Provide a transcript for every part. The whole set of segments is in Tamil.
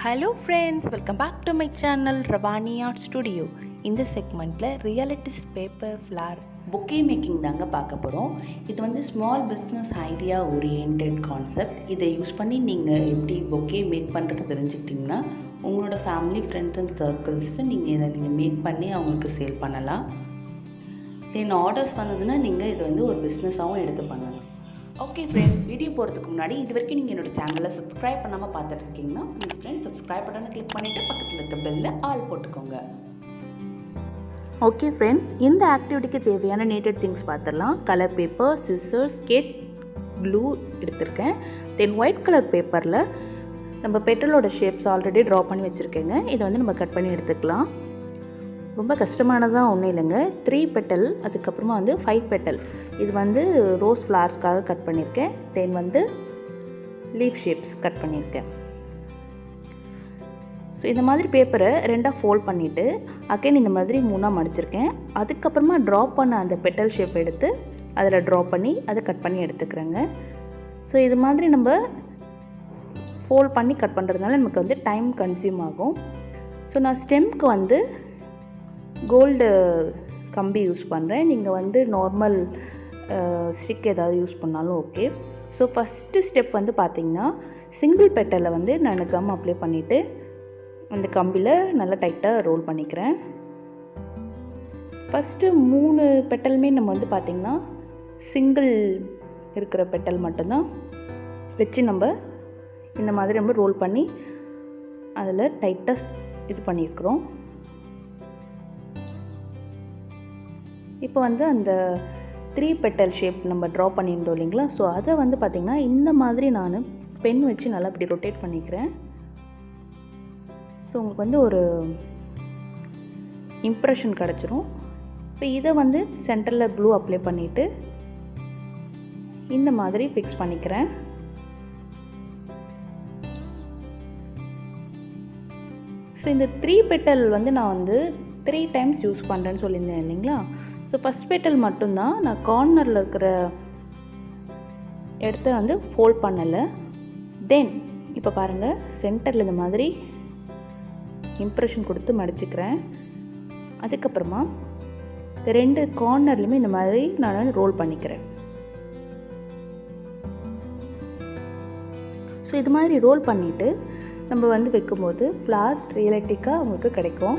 Hello friends, welcome back to my channel Ravani Art Studio. இந்த செக்மெண்ட்டில் realistic paper flower bouquet making தாங்க பார்க்க போகிறோம். இது வந்து small business idea oriented concept. இதை யூஸ் பண்ணி நீங்கள் எப்படி பொக்கே மேக் பண்ணுறது தெரிஞ்சுக்கிட்டிங்கன்னா உங்களோட ஃபேமிலி ஃப்ரெண்ட்ஸ் அண்ட் சர்க்கிள்ஸில் நீங்கள் மேக் பண்ணி அவங்களுக்கு சேல் பண்ணலாம். தென் ஆர்டர்ஸ் வந்ததுன்னா நீங்கள் இது வந்து ஒரு பிஸ்னஸாகவும் எடுத்து பண்ணலாம். ஓகே ஃப்ரெண்ட்ஸ், வீடியோ போகிறதுக்கு முன்னாடி இது வரைக்கும் நீங்கள் என்னோடய சேனலை சப்ஸ்கிரைப் பண்ணாமல் பார்த்துட்டு இருக்கீங்கன்னா ப்ளீஸ் ஃப்ரெண்ட்ஸ் சப்ஸ்கிரைப் பட்டனை கிளிக் பண்ணிவிட்டு பக்கத்தில் இருக்க பெல்லில் ஆல் போட்டுக்கோங்க. ஓகே ஃப்ரெண்ட்ஸ், இந்த ஆக்டிவிட்டிக்கு தேவையான நீடட் திங்ஸ் பார்த்துடலாம். Colour paper, scissors, scale, glue எடுத்திருக்கேன். தென் ஒயிட் கலர் பேப்பரில் நம்ம பெட்டலோட ஷேப்ஸ் ஆல்ரெடி ட்ரா பண்ணி வச்சுருக்கேங்க. இதை வந்து நம்ம கட் பண்ணி எடுத்துக்கலாம். ரொம்ப கஷ்டமானதாக ஒன்றும் இல்லைங்க. 3 பெட்டல், அதுக்கப்புறமா வந்து 5 பெட்டல். இது வந்து ரோஸ் ஃப்ளார்ஸ்க்காக கட் பண்ணியிருக்கேன். தென் வந்து லீஃப் ஷேப்ஸ் கட் பண்ணியிருக்கேன். ஸோ இந்த மாதிரி பேப்பரை 2ஆக ஃபோல்ட் பண்ணிவிட்டு அகைன் இந்த மாதிரி 3ஆக மடிச்சிருக்கேன். அதுக்கப்புறமா ட்ரா பண்ண அந்த பெட்டல் ஷேப் எடுத்து அதில் ட்ரா பண்ணி அதை கட் பண்ணி எடுத்துக்கிறேங்க. ஸோ இது மாதிரி நம்ம ஃபோல்ட் பண்ணி கட் பண்ணுறதுனால நமக்கு வந்து டைம் கன்சியூம் ஆகும். ஸோ நான் ஸ்டெம்க்கு வந்து கோல்டு கம்பி யூஸ் பண்ணுறேன். நீங்கள் வந்து நார்மல் ஸ்டிக் ஏதாவது யூஸ் பண்ணாலும் ஓகே. ஸோ ஃபஸ்ட்டு ஸ்டெப் வந்து பார்த்திங்கன்னா சிங்கிள் பெட்டலில் வந்து நான் கம் அப்ளை பண்ணிவிட்டு அந்த கம்பியில் நல்லா டைட்டாக ரோல் பண்ணிக்கிறேன். ஃபஸ்ட்டு 3 பெட்டலுமே நம்ம வந்து பார்த்திங்கன்னா சிங்கிள் இருக்கிற பெட்டல் மட்டும்தான் வச்சு நம்ம இந்த மாதிரி நம்ம ரோல் பண்ணி அதில் டைட்டாக இது பண்ணியிருக்கிறோம். இப்போ வந்து அந்த 3 பெட்டல் ஷேப் நம்ம ட்ரா பண்ணியிருந்தோம் இல்லைங்களா, ஸோ அதை வந்து பார்த்திங்கன்னா இந்த மாதிரி நான் பென் வச்சு நல்லா இப்படி ரொட்டேட் பண்ணிக்கிறேன். ஸோ உங்களுக்கு வந்து ஒரு இம்ப்ரெஷன் கிடச்சிரும். இப்போ இதை வந்து சென்டரில் க்ளூ அப்ளை பண்ணிவிட்டு இந்த மாதிரி ஃபிக்ஸ் பண்ணிக்கிறேன். ஸோ இந்த 3 பெட்டல் வந்து நான் வந்து 3 டைம்ஸ் யூஸ் பண்ணுறேன்னு சொல்லியிருந்தேன் இல்லைங்களா. ஸோ ஃபஸ்ட் பெட்டல் மட்டும்தான் நான் கார்னரில் இருக்கிற இடத்த வந்து ஃபோல்ட் பண்ணலை. தென் இப்போ பாருங்கள், சென்டரில் இந்த மாதிரி இம்ப்ரெஷன் கொடுத்து மடிச்சுக்கிறேன். அதுக்கப்புறமா 2 கார்னர்லையுமே இந்த மாதிரி நான் ரோல் பண்ணிக்கிறேன். ஸோ இது மாதிரி ரோல் பண்ணிவிட்டு நம்ம வந்து வைக்கும்போது ஃப்ளார்ஸ் ரியலிட்டிக்காக உங்களுக்கு கிடைக்கும்.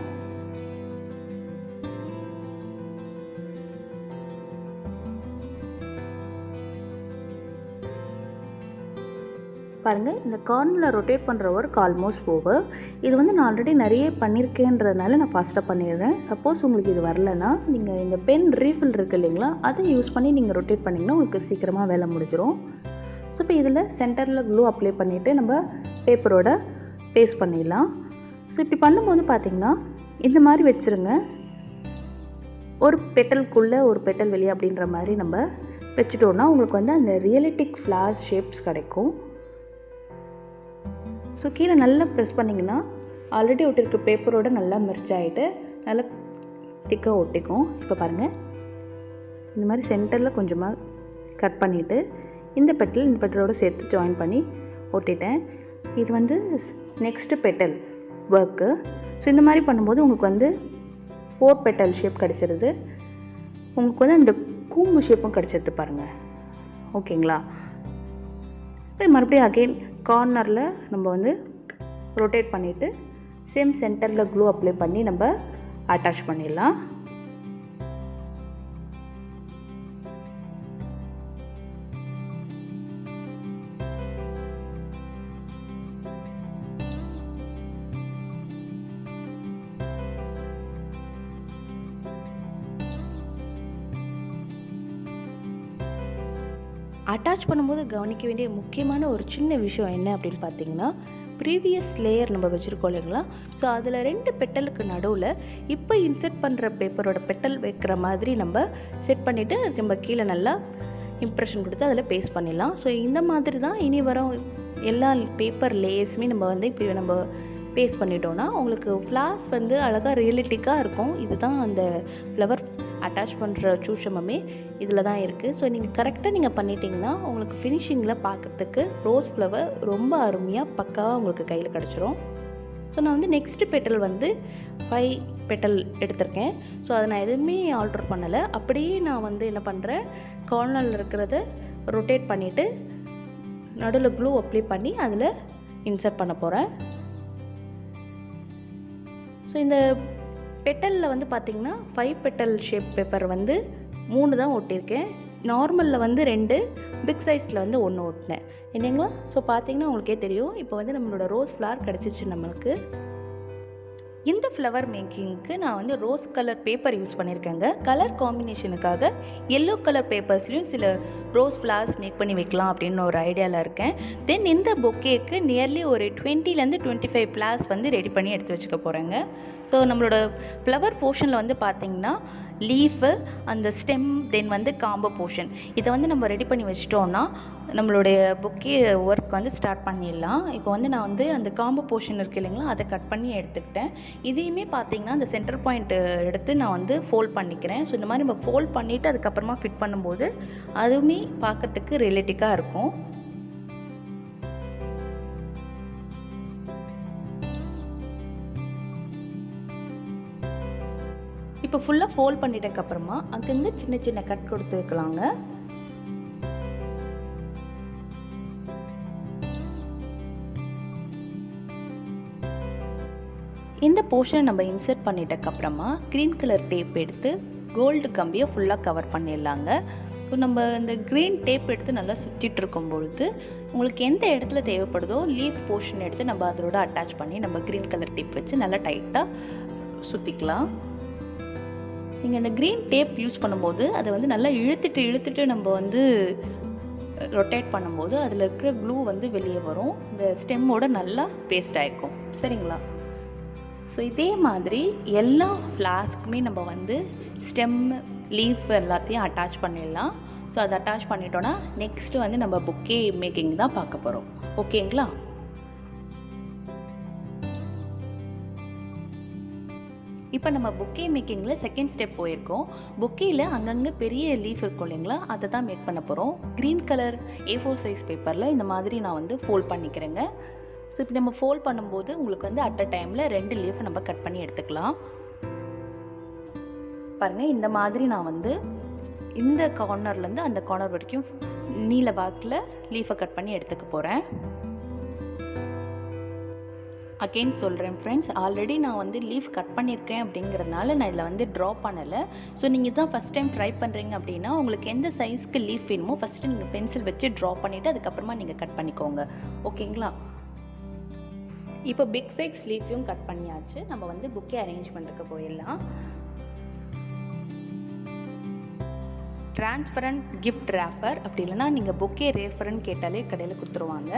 பாருங்கள், இந்த கார்னரில் ரொட்டேட் பண்ணுற ஒர்க் ஆல்மோஸ்ட் ஓவர். இது வந்து நான் ஆல்ரெடி நிறைய பண்ணியிருக்கேன்றதுனால நான் ஃபாஸ்ட்டாக பண்ணிடுறேன். சப்போஸ் உங்களுக்கு இது வரலன்னா நீங்கள் இந்த பென் ரீஃபில் இருக்குது இல்லைங்களா, அதை யூஸ் பண்ணி நீங்கள் ரொட்டேட் பண்ணிங்கன்னா உங்களுக்கு சீக்கிரமாக வேலை முடிஞ்சிடும். ஸோ இப்போ இதில் சென்டரில் க்ளூ அப்ளை பண்ணிவிட்டு நம்ம பேப்பரோட பேஸ்ட் பண்ணிடலாம். ஸோ இப்படி பண்ணும்போது பார்த்திங்கன்னா இந்த மாதிரி வச்சுருங்க. ஒரு பெட்டலுக்குள்ளே ஒரு பெட்டல் வெளியே அப்படின்ற மாதிரி நம்ம வச்சுட்டோன்னா உங்களுக்கு வந்து அந்த ரியலிட்டிக் ஃப்ளார் ஷேப்ஸ் கிடைக்கும். ஸோ கீழே நல்லா ப்ரெஸ் பண்ணிங்கன்னா ஆல்ரெடி ஒட்டிருக்க பேப்பரோட நல்லா மெர்ஜ் ஆகிட்டு நல்லா திக்காக ஒட்டிக்கும். இப்போ பாருங்கள், இந்த மாதிரி சென்டரில் கொஞ்சமாக கட் பண்ணிவிட்டு இந்த பெட்டலோடு சேர்த்து ஜாயின் பண்ணி ஒட்டிட்டேன். இது வந்து நெக்ஸ்ட்டு பெட்டல் ஒர்க்கு. ஸோ இந்த மாதிரி பண்ணும்போது உங்களுக்கு வந்து 4 பெட்டல் ஷேப் கிடச்சிருது. உங்களுக்கு வந்து அந்த கூம்பு ஷேப்பும் கிடச்சிருது பாருங்கள். ஓகேங்களா. இப்போ மறுபடியும் அகெயின் கார்னரில் நம்ம வந்து ரொட்டேட் பண்ணிவிட்டு சேம் சென்டரில் க்ளூ அப்ளை பண்ணி நம்ம அட்டாச் பண்ணிடலாம். அட்டாச் பண்ணும்போது கவனிக்க வேண்டிய முக்கியமான ஒரு சின்ன விஷயம் என்ன அப்படின்னு பார்த்தீங்கன்னா, ப்ரீவியஸ் லேயர் நம்ம வச்சுருக்கோம் இல்லைங்களா, ஸோ அதில் 2 பெட்டலுக்கு நடுவில் இப்போ இன்செர்ட் பண்ணுற பேப்பரோட பெட்டல் வைக்கிற மாதிரி நம்ம செட் பண்ணிவிட்டு நம்ம கீழே நல்லா இம்ப்ரெஷன் கொடுத்து அதில் பேஸ்ட் பண்ணிடலாம். ஸோ இந்த மாதிரி தான் இனி வர எல்லா பேப்பர் லேயர்ஸுமே நம்ம வந்து இப்போ நம்ம பேஸ்ட் பண்ணிட்டோன்னா உங்களுக்கு ஃப்ளார்ஸ் வந்து அழகாக ரியலிட்டிக்காக இருக்கும். இதுதான் அந்த ஃப்ளவர் அட்டாச் பண்ணுற சூஷமமே இதில் தான் இருக்குது. ஸோ நீங்கள் கரெக்டாக நீங்கள் பண்ணிட்டீங்கன்னா உங்களுக்கு ஃபினிஷிங்கில் பார்க்குறதுக்கு ரோஸ் ஃப்ளவர் ரொம்ப அருமையாக பக்காவாக உங்களுக்கு கையில் கிடச்சிரும். ஸோ நான் வந்து நெக்ஸ்ட் பெட்டல் வந்து 5 பெட்டல் எடுத்திருக்கேன். ஸோ அதை நான் எதுவுமே ஆல்டர் பண்ணலை. அப்படியே நான் வந்து என்ன பண்ணுறேன், கார்னரில் இருக்கிறத ரொட்டேட் பண்ணிவிட்டு நடுவில் க்ளூ அப்ளை பண்ணி அதில் இன்சர்ட் பண்ண போகிறேன். ஸோ இந்த பெட்டலில் வந்து பார்த்திங்கன்னா 5 பெட்டல் ஷேப் பேப்பர் வந்து 3 தான் ஒட்டியிருக்கேன். நார்மலில் வந்து 2, பிக் சைஸில் வந்து 1 ஒட்டினேன் இல்லைங்களா. ஸோ பார்த்திங்கன்னா உங்களுக்கே தெரியும், இப்போ வந்து நம்மளோட ரோஸ் ஃப்ளவர் கிடச்சிச்சு நம்மளுக்கு. இந்த ஃப்ளவர் மேக்கிங்க்கு நான் வந்து ரோஸ் கலர் பேப்பர் யூஸ் பண்ணியிருக்கேங்க. கலர் காம்பினேஷனுக்காக எல்லோ கலர் பேப்பர்ஸ்லையும் சில ரோஸ் ஃப்ளவர்ஸ் மேக் பண்ணி வைக்கலாம் அப்படின்னு ஒரு ஐடியாவில் இருக்கேன். தென் இந்த பொக்கேக்கு நியர்லி ஒரு 20லேருந்து 25 ஃப்ளவர்ஸ் வந்து ரெடி பண்ணி எடுத்து வச்சுக்க போகிறேங்க. ஸோ நம்மளோட ஃப்ளவர் போர்ஷனில் வந்து பார்த்திங்கன்னா லீஃபு, அந்த ஸ்டெம், தென் வந்து காம்போ போர்ஷன், இதை வந்து நம்ம ரெடி பண்ணி வச்சிட்டோன்னா நம்மளுடைய பொக்கே ஒர்க் வந்து ஸ்டார்ட் பண்ணிடலாம். இப்போ வந்து நான் வந்து அந்த காம்போ போர்ஷன் இருக்குது இல்லைங்களா, அதை கட் பண்ணி எடுத்துக்கிட்டேன். இதையுமே பார்த்திங்கன்னா அந்த சென்டர் பாயிண்ட் எடுத்து நான் வந்து ஃபோல்ட் பண்ணிக்கிறேன். ஸோ இந்த மாதிரி நம்ம ஃபோல்ட் பண்ணிவிட்டு அதுக்கப்புறமா ஃபிட் பண்ணும்போது அதுவுமே பார்க்கறதுக்கு ரியலிட்டிக்காக இருக்கும். இப்போ ஃபுல்லாக ஃபோல்ட் பண்ணிட்டதுக்கப்புறமா அங்கங்கே சின்ன சின்ன கட் கொடுத்துக்கலாங்க. இந்த போர்ஷனை நம்ம இன்சர்ட் பண்ணிட்டதுக்கப்புறமா க்ரீன் கலர் டேப் எடுத்து கோல்டு கம்பியை ஃபுல்லாக கவர் பண்ணிடலாங்க. ஸோ நம்ம இந்த க்ரீன் டேப் எடுத்து நல்லா சுற்றிட்டு இருக்கும் பொழுது உங்களுக்கு எந்த இடத்துல தேவைப்படுதோ லீஃப் போர்ஷன் எடுத்து நம்ம அதோட அட்டாச் பண்ணி நம்ம க்ரீன் கலர் டேப் வச்சு நல்லா டைட்டாக சுற்றிக்கலாம். நீங்கள் இந்த க்ரீன் டேப் யூஸ் பண்ணும்போது அதை வந்து நல்லா இழுத்துட்டு நம்ம வந்து ரொட்டேட் பண்ணும்போது அதில் இருக்கிற க்ளூ வந்து வெளியே வரும். இந்த ஸ்டெம்மோட நல்லா பேஸ்ட் ஆகிருக்கும். சரிங்களா. ஸோ இதே மாதிரி எல்லா ஃப்ளாஸ்க்குமே நம்ம வந்து ஸ்டெம், லீஃப் எல்லாத்தையும் அட்டாச் பண்ணிடலாம். ஸோ அதை அட்டாச் பண்ணிட்டோன்னா நெக்ஸ்ட்டு வந்து நம்ம பொக்கே மேக்கிங் தான் பார்க்க போகிறோம். ஓகேங்களா. இப்போ நம்ம பொக்கே மேக்கிங்கில் செகண்ட் ஸ்டெப் போயிருக்கோம். பொக்கேயில் அங்கங்கே பெரிய லீஃப் இருக்கும் இல்லைங்களா, அதை தான் மேக் பண்ண போகிறோம். க்ரீன் கலர் A4 சைஸ் பேப்பரில் இந்த மாதிரி நான் வந்து ஃபோல்ட் பண்ணிக்கிறேங்க. ஸோ இப்போ நம்ம ஃபோல்ட் பண்ணும்போது உங்களுக்கு வந்து அட் அ டைமில் 2 லீஃப் நம்ம கட் பண்ணி எடுத்துக்கலாம். பாருங்கள், இந்த மாதிரி நான் வந்து இந்த கார்னர்லேருந்து அந்த கார்னர் வரைக்கும் நீல வாக்கில் லீஃபை கட் பண்ணி எடுத்துக்க போகிறேன். அகெயின் சொல்கிறேன் ஃப்ரெண்ட்ஸ், ஆல்ரெடி நான் வந்து லீஃப் கட் பண்ணியிருக்கேன் அப்படிங்கிறதுனால நான் இதில் வந்து ட்ரா பண்ணலை. ஸோ நீங்கள் தான் ஃபஸ்ட் டைம் ட்ரை பண்ணுறீங்க அப்படின்னா உங்களுக்கு எந்த சைஸ்க்கு லீஃப் வேணுமோ ஃபஸ்ட்டு நீங்கள் பென்சில் வச்சு ட்ரா பண்ணிவிட்டு அதுக்கப்புறமா நீங்கள் கட் பண்ணிக்கோங்க. ஓகேங்களா. இப்போ பிக் சைஸ் லீஃபையும் கட் பண்ணியாச்சு. நம்ம வந்து பொக்கே அரேஞ்ச் பண்ணுறதுக்கு போயிடலாம். ட்ரான்ஸ்பரண்ட் கிஃப்ட் ரேப்பர் அப்படி இல்லைனா நீங்கள் பொக்கே ரேப்பர்னு கேட்டாலே கடையில் கொடுத்துருவாங்க.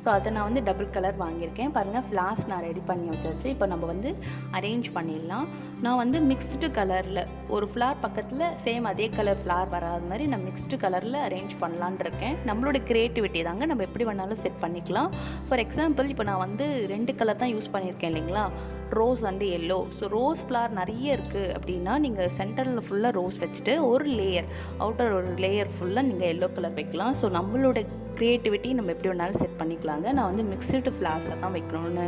ஸோ அதை நான் வந்து டபுள் கலர் வாங்கியிருக்கேன். பாருங்கள், ஃப்ளாஸ் நான் ரெடி பண்ணி வச்சாச்சு. இப்போ நம்ம வந்து அரேஞ்ச் பண்ணிடலாம். நான் வந்து மிக்ஸ்டு கலரில் ஒரு ஃப்ளார் பக்கத்தில் சேம் அதே கலர் ஃப்ளார் வராத மாதிரி நான் மிக்ஸ்டு கலரில் அரேஞ்ச் பண்ணலான் இருக்கேன். நம்மளோட க்ரியேட்டிவிட்டி தாங்க, நம்ம எப்படி வேணாலும் செட் பண்ணிக்கலாம். ஃபார் எக்ஸாம்பிள் இப்போ நான் வந்து 2 கலர் தான் யூஸ் பண்ணியிருக்கேன் இல்லைங்களா, rose and yellow. So rose flower நிறைய இருக்குது அப்படின்னா நீங்கள் சென்டரில் ஃபுல்லாக ரோஸ் வச்சுட்டு ஒரு லேயர், அவுட்டர் ஒரு லேயர் ஃபுல்லாக நீங்கள் எல்லோ கலர் வைக்கலாம். ஸோ நம்மளோட க்ரியேட்டிவிட்டி நம்ம எப்படி வேணாலும் செட் பண்ணிக்கலாங்க. நான் வந்து மிக்ஸ்டு ஃப்ளார்ஸை தான் வைக்கணும்னு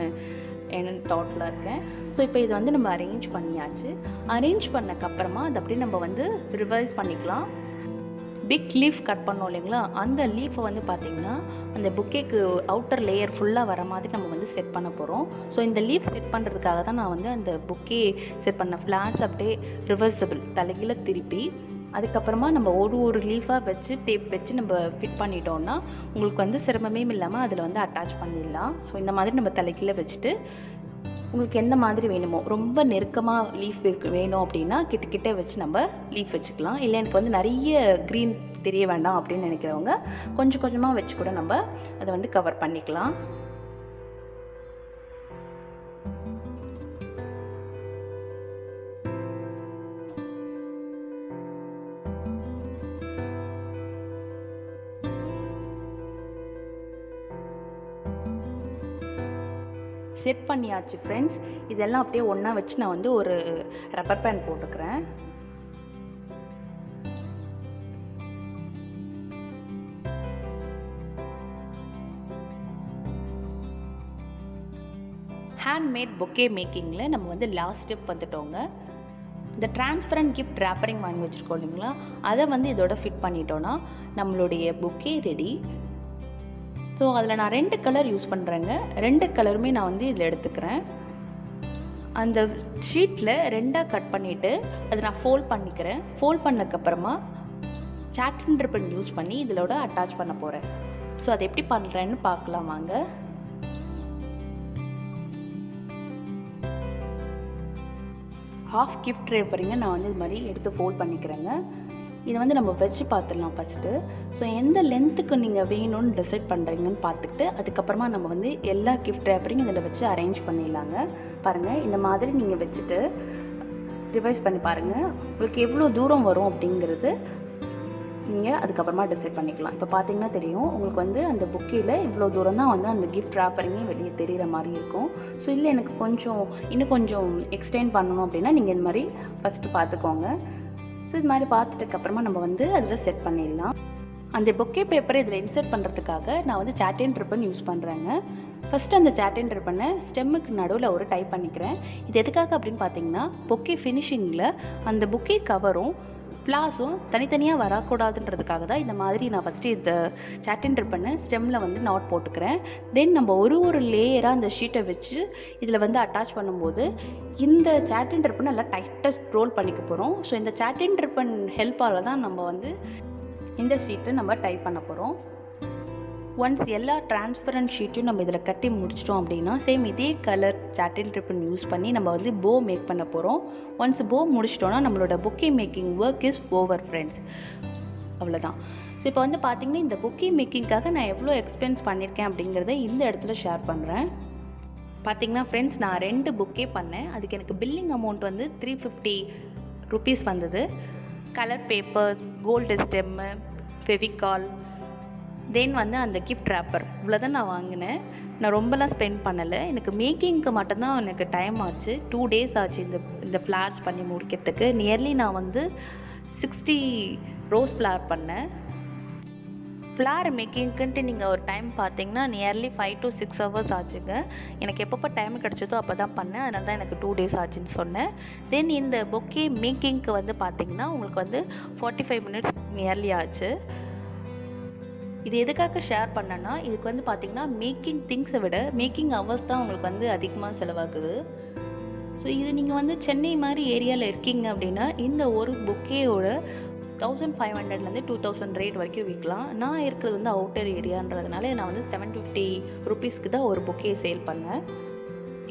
என் தாட்டில் இருக்கேன். ஸோ இப்போ இதை வந்து நம்ம அரேஞ்ச் பண்ணியாச்சு. அரேஞ்ச் பண்ணக்கப்புறமா அதை அப்படியே நம்ம வந்து ரிவைஸ் பண்ணிக்கலாம். பிக் லீஃப் கட் பண்ணோம் இல்லைங்களா, அந்த லீஃபை வந்து பார்த்திங்கன்னா அந்த பொக்கேக்கு அவுட்டர் லேயர் ஃபுல்லாக வர மாதிரி நம்ம வந்து செட் பண்ண போகிறோம். ஸோ இந்த லீஃப் செட் பண்ணுறதுக்காக தான் நான் வந்து அந்த பொக்கே செட் பண்ண ஃப்ளார்ஸ் அப்படியே ரிவர்சபிள் தலைகீழ திருப்பி அதுக்கப்புறமா நம்ம ஒரு லீஃபாக வச்சு டேப் வச்சு நம்ம ஃபிட் பண்ணிட்டோம்னா உங்களுக்கு வந்து சிரமமே இல்லாமல் அதில் வந்து அட்டாச் பண்ணிடலாம். ஸோ இந்த மாதிரி நம்ம தலைகீழ வச்சுட்டு உங்களுக்கு எந்த மாதிரி வேணுமோ, ரொம்ப நெருக்கமாக லீஃப் வேணும் அப்படின்னா கிட்ட வச்சு நம்ம லீஃப் வச்சுக்கலாம். இல்லை எனக்கு வந்து நிறைய க்ரீன் தெரிய வேண்டாம் அப்படின்னு நினைக்கிறவங்க கொஞ்சம் கொஞ்சமாக வச்சு கூட நம்ம அதை வந்து கவர் பண்ணிக்கலாம். செட் பண்ணியாச்சு ஃப்ரெண்ட்ஸ். இதெல்லாம் அப்படியே ஒன்றா வச்சு நான் வந்து ஒரு ரப்பர் பேண்ட் போட்டுக்கிறேன். ஹேண்ட்மேட் பொக்கே மேக்கிங்கில் நம்ம வந்து லாஸ்ட் ஸ்டெப் வந்துட்டோங்க. இந்த டிரான்ஸ்பரண்ட் கிஃப்ட் ரேப்பரிங் வாங்கி வச்சுருக்கோம் இல்லைங்களா, அதை வந்து இதோட ஃபிட் பண்ணிட்டோன்னா நம்மளுடைய பொக்கே ரெடி. ஸோ அதில் நான் 2 கலர் யூஸ் பண்ணுறேங்க. 2 கலருமே நான் வந்து இதில் எடுத்துக்கிறேன். அந்த ஷீட்டில் 2ஆக கட் பண்ணிவிட்டு அதை நான் ஃபோல்ட் பண்ணிக்கிறேன். ஃபோல்ட் பண்ணக்கப்புறமா சாட்டின் ரிப்பன் யூஸ் பண்ணி இதிலோட அட்டாச் பண்ண போகிறேன். ஸோ அதை எப்படி பண்ணுறேன்னு பார்க்கலாம் வாங்க. ஹாஃப் கிஃப்ட் ரேப்பரிங்க நான் வந்து இது மாதிரி எடுத்து ஃபோல்ட் பண்ணிக்கிறேங்க. இதை வந்து நம்ம வச்சு பார்த்துடலாம் ஃபஸ்ட்டு. ஸோ எந்த லென்த்துக்கு நீங்கள் வேணும்னு டிசைட் பண்ணுறீங்கன்னு பார்த்துக்கிட்டு அதுக்கப்புறமா நம்ம வந்து எல்லா கிஃப்ட் ரேப்பரிங் இதில் வச்சு அரேஞ்ச் பண்ணிடலாங்க. பாருங்கள், இந்த மாதிரி நீங்கள் வச்சுட்டு ரிவைஸ் பண்ணி பாருங்கள். உங்களுக்கு எவ்வளோ தூரம் வரும் அப்படிங்கிறது நீங்கள் அதுக்கப்புறமா டிசைட் பண்ணிக்கலாம். இப்போ பார்த்தீங்கன்னா தெரியும் உங்களுக்கு வந்து அந்த புக்கில் இவ்வளோ தூரம் தான் வந்து அந்த கிஃப்ட் ரேப்பரிங்கே வெளியே தெரிகிற மாதிரி இருக்கும். ஸோ இல்லை எனக்கு இன்னும் கொஞ்சம் எக்ஸ்டெண்ட் பண்ணணும் அப்படின்னா நீங்கள் இந்த மாதிரி ஃபஸ்ட்டு பார்த்துக்கோங்க. ஸோ இது மாதிரி பார்த்துட்டுக்கப்புறமா நம்ம வந்து அதில் செட் பண்ணிடலாம். அந்த பொக்கே பேப்பரை இதில் இன்சர்ட் பண்ணுறதுக்காக நான் வந்து சாட்டின் ரிப்பன் யூஸ் பண்ணுறேங்க. ஃபஸ்ட்டு அந்த சாட்டின் ரிப்பனை ஸ்டெம்முக்கு நடுவில் ஒரு டைப் பண்ணிக்கிறேன். இது எதுக்காக அப்படின்னு பார்த்தீங்கன்னா பொக்கே ஃபினிஷிங்கில் அந்த பொக்கே கவரும் ஃப்ளாஸும் தனித்தனியாக வரக்கூடாதுன்றதுக்காக தான் இந்த மாதிரி நான் ஃபஸ்ட்டு இந்த சாட்டின் ரிப்பனை ஸ்டெம்மில் வந்து நாட் போட்டுக்கிறேன். தென் நம்ம ஒரு லேயராக அந்த ஷீட்டை வச்சு இதில் வந்து அட்டாச் பண்ணும்போது இந்த சாட்டின் ரிப்பனை நல்லா டைட்டாக ரோல் பண்ணிக்க போகிறோம். ஸோ இந்த சாட்டின் ரிப்பன் ஹெல்ப்பால் தான் நம்ம வந்து இந்த ஷீட்டை நம்ம டைப் பண்ண போகிறோம். ஒன்ஸ் எல்லா டிரான்ஸ்பரண்ட் ஷீட்டையும் நம்ம இதில் கட்டி முடிச்சிட்டோம் அப்படின்னா சேம் இதே கலர் சாட்டின் ரிப்பன் யூஸ் பண்ணி நம்ம வந்து போ மேக் பண்ண போகிறோம். ஒன்ஸ் போ முடிச்சிட்டோன்னா நம்மளோட bouquet making work is over friends. அவ்வளோதான். ஸோ இப்போ வந்து பார்த்திங்கன்னா இந்த பொக்கே மேக்கிங்காக நான் எவ்வளோ எக்ஸ்பென்ஸ் பண்ணியிருக்கேன் அப்படிங்கிறத இந்த இடத்துல ஷேர் பண்ணுறேன். பார்த்திங்கன்னா ஃப்ரெண்ட்ஸ், நான் 2 பொக்கே பண்ணேன். அதுக்கு எனக்கு பில்லிங் அமௌண்ட் வந்து 350 ருபீஸ் வந்தது. Colour papers, gold stem, Fevicol, then வந்து அந்த கிஃப்ட் ரேப்பர் இவ்வளோ தான் நான் வாங்கினேன். நான் ரொம்பலாம் ஸ்பெண்ட் பண்ணலை. எனக்கு மேக்கிங்க்கு மட்டும்தான் எனக்கு டைம் ஆச்சு. 2 டேஸ் ஆச்சு இந்த ஃப்ளார்ஸ் பண்ணி முடிக்கிறதுக்கு. நியர்லி நான் வந்து 60 ரோஸ் ஃப்ளார் பண்ணேன். ஃப்ளார் மேக்கிங்க்குன்ட்டு நீங்கள் ஒரு டைம் பார்த்தீங்கன்னா நியர்லி 5 to 6 hours ஆச்சுங்க. எனக்கு எப்பப்போ டைம் கிடச்சதோ அப்போ தான் பண்ணேன். அதனால தான் எனக்கு 2 days ஆச்சுன்னு சொன்னேன். தென் இந்த பொக்கே மேக்கிங்க்கு வந்து பார்த்திங்கன்னா உங்களுக்கு வந்து 45 minutes நியர்லி ஆச்சு. இது எதுக்காக ஷேர் பண்ணேன்னா இதுக்கு வந்து பார்த்திங்கன்னா மேக்கிங் திங்ஸை விட மேக்கிங் ஹவர்ஸ் தான் உங்களுக்கு வந்து அதிகமாக செலவாகுது. ஸோ இது நீங்கள் வந்து சென்னை மாதிரி ஏரியாவில் இருக்கீங்க அப்படின்னா இந்த ஒரு பொக்கேயோட 1500லேருந்து 2000 ரேட் வரைக்கும் விற்கலாம். நான் இருக்கிறது வந்து அவுட்டர் ஏரியான்றதுனால நான் வந்து 750 ருபீஸ்க்கு தான் ஒரு பொக்கே சேல் பண்ணேன்.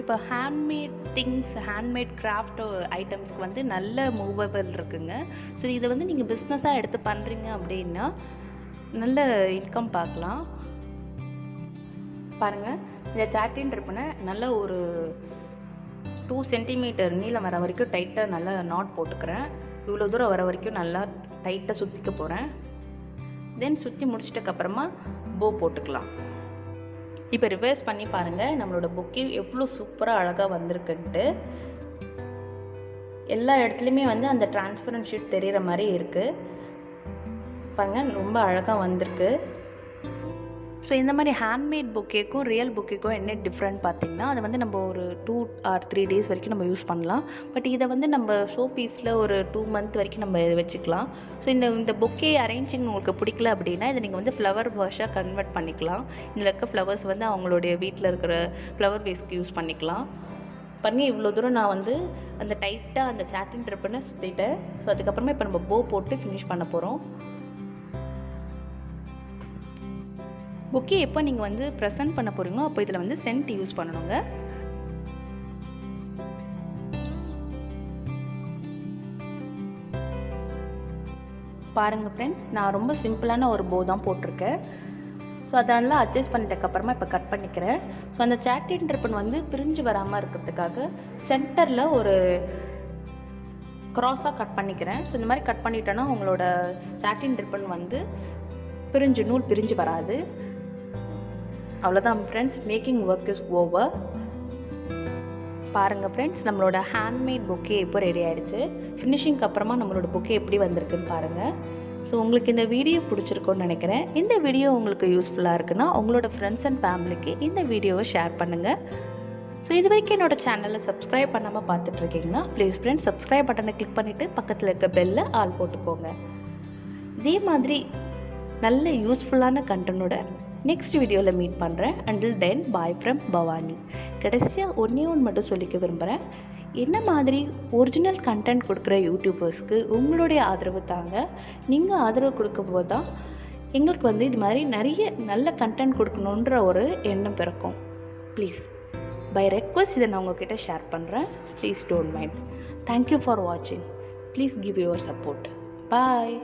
இப்போ ஹேண்ட்மேட் திங்ஸ், ஹேண்ட்மேட் கிராஃப்ட் ஐட்டம்ஸ்க்கு வந்து நல்ல மூவபிள் இருக்குங்க. ஸோ இதை வந்து நீங்கள் பிஸ்னஸாக எடுத்து பண்ணுறீங்க அப்படின்னா நல்ல இன்கம் பார்க்கலாம். பாருங்கள், இந்த சாட்டின் ரிப்பனை நல்ல ஒரு 2 சென்டிமீட்டர் நீளம் வர வரைக்கும் டைட்டாக நல்லா நாட் போட்டுக்கிறேன். இவ்வளோ தூரம் வர வரைக்கும் நல்லா டைட்டாக சுற்றிக்க போகிறேன். தென் சுற்றி முடிச்சிட்டக்கப்புறமா போ போட்டுக்கலாம். இப்போ ரிவர்ஸ் பண்ணி பாருங்கள் நம்மளோட பொக்கே எவ்வளோ சூப்பராக அழகாக வந்திருக்குன்ட்டு. எல்லா இடத்துலையுமே வந்து அந்த டிரான்ஸ்பரண்ட் ஷீட் தெரிகிற மாதிரி இருக்குது பாருங்கள், ரொம்ப அழகாக வந்திருக்கு. ஸோ இந்த மாதிரி ஹேண்ட்மேட் பொக்கேக்கும் ரியல் பொக்கேக்கும் என்ன டிஃப்ரெண்ட் பார்த்திங்கன்னா அது வந்து நம்ம ஒரு 2 or 3 days வரைக்கும் நம்ம யூஸ் பண்ணலாம். பட் இதை வந்து நம்ம ஷோ பீஸில் ஒரு 2 month வரைக்கும் நம்ம வச்சுக்கலாம். ஸோ இந்த பொக்கே அரேஞ்சிங் உங்களுக்கு பிடிக்கல அப்படின்னா இதை நீங்கள் வந்து ஃப்ளவர் வாஷாக கன்வெர்ட் பண்ணிக்கலாம். இதில் இருக்க ஃப்ளவர்ஸ் வந்து அவங்களுடைய வீட்டில் இருக்கிற ஃப்ளவர் வேஸ்க்கு யூஸ் பண்ணிக்கலாம். பாருங்கள், இவ்வளோ தூரம் நான் வந்து அந்த டைட்டாக அந்த சாட்டின் ரிப்பனை சுற்றிட்டேன். ஸோ அதுக்கப்புறமா இப்போ நம்ம போ போட்டு ஃபினிஷ் பண்ண போகிறோம். பொக்கே எப்போ நீங்கள் வந்து ப்ரெசென்ட் பண்ண போகிறீங்களோ அப்போ இதில் வந்து சென்ட் யூஸ் பண்ணணுங்க. பாருங்கள் ஃப்ரெண்ட்ஸ், நான் ரொம்ப சிம்பிளான ஒரு போ தான் போட்டிருக்கேன். ஸோ அதெல்லாம் அட்ஜஸ்ட் பண்ணிட்டக்கப்புறமா இப்போ கட் பண்ணிக்கிறேன். ஸோ அந்த சாட்டின் ரிப்பன் வந்து பிரிஞ்சு வராமல் இருக்கிறதுக்காக சென்டரில் ஒரு க்ராஸாக கட் பண்ணிக்கிறேன். ஸோ இந்த மாதிரி கட் பண்ணிட்டோன்னா உங்களோட சாட்டின் ரிப்பன் வந்து நூல் பிரிஞ்சு வராது. அவ்வளோதான் friends, making work is over. பாருங்கள் ஃப்ரெண்ட்ஸ், நம்மளோட ஹேண்ட்மேட் பொக்கே இப்போ ரெடி ஆகிடுச்சு. ஃபினிஷிங்க்கு அப்புறமா நம்மளோட பொக்கே எப்படி வந்திருக்குன்னு பாருங்கள். ஸோ உங்களுக்கு இந்த வீடியோ பிடிச்சிருக்குன்னு நினைக்கிறேன். இந்த வீடியோ உங்களுக்கு யூஸ்ஃபுல்லாக இருக்குன்னா உங்களோட ஃப்ரெண்ட்ஸ் அண்ட் ஃபேமிலிக்கு இந்த வீடியோவை ஷேர் பண்ணுங்கள். ஸோ இது வரைக்கும் என்னோட சேனலை சப்ஸ்கிரைப் பண்ணாமல் பார்த்துட்ருக்கீங்கன்னா ப்ளீஸ் ஃப்ரெண்ட்ஸ் சப்ஸ்கிரைப் பட்டனை கிளிக் பண்ணிவிட்டு பக்கத்தில் இருக்க பெல்லை ஆல் போட்டுக்கோங்க. இதே மாதிரி நல்ல யூஸ்ஃபுல்லான கண்டென்ட்டோட நெக்ஸ்ட் வீடியோவில் மீட் பண்ணுறேன். Until then bye from Bhavani. கடைசியாக ஒன்றே ஒன்று மட்டும் சொல்லிக்க விரும்புகிறேன். என்ன மாதிரி ஒரிஜினல் கண்டென்ட் கொடுக்குற யூடியூபர்ஸ்க்கு உங்களுடைய ஆதரவு தாங்க. நீங்கள் ஆதரவு கொடுக்கும்போது தான் எங்களுக்கு இது மாதிரி நிறைய நல்ல கண்டென்ட் கொடுக்கணுன்ற ஒரு எண்ணம் பிறக்கும். ப்ளீஸ் பை ரெக்வஸ்ட் இதை நான் உங்ககிட்ட ஷேர் பண்ணுறேன். Please don't mind. Thank you for வாட்சிங். Please give your support. Bye.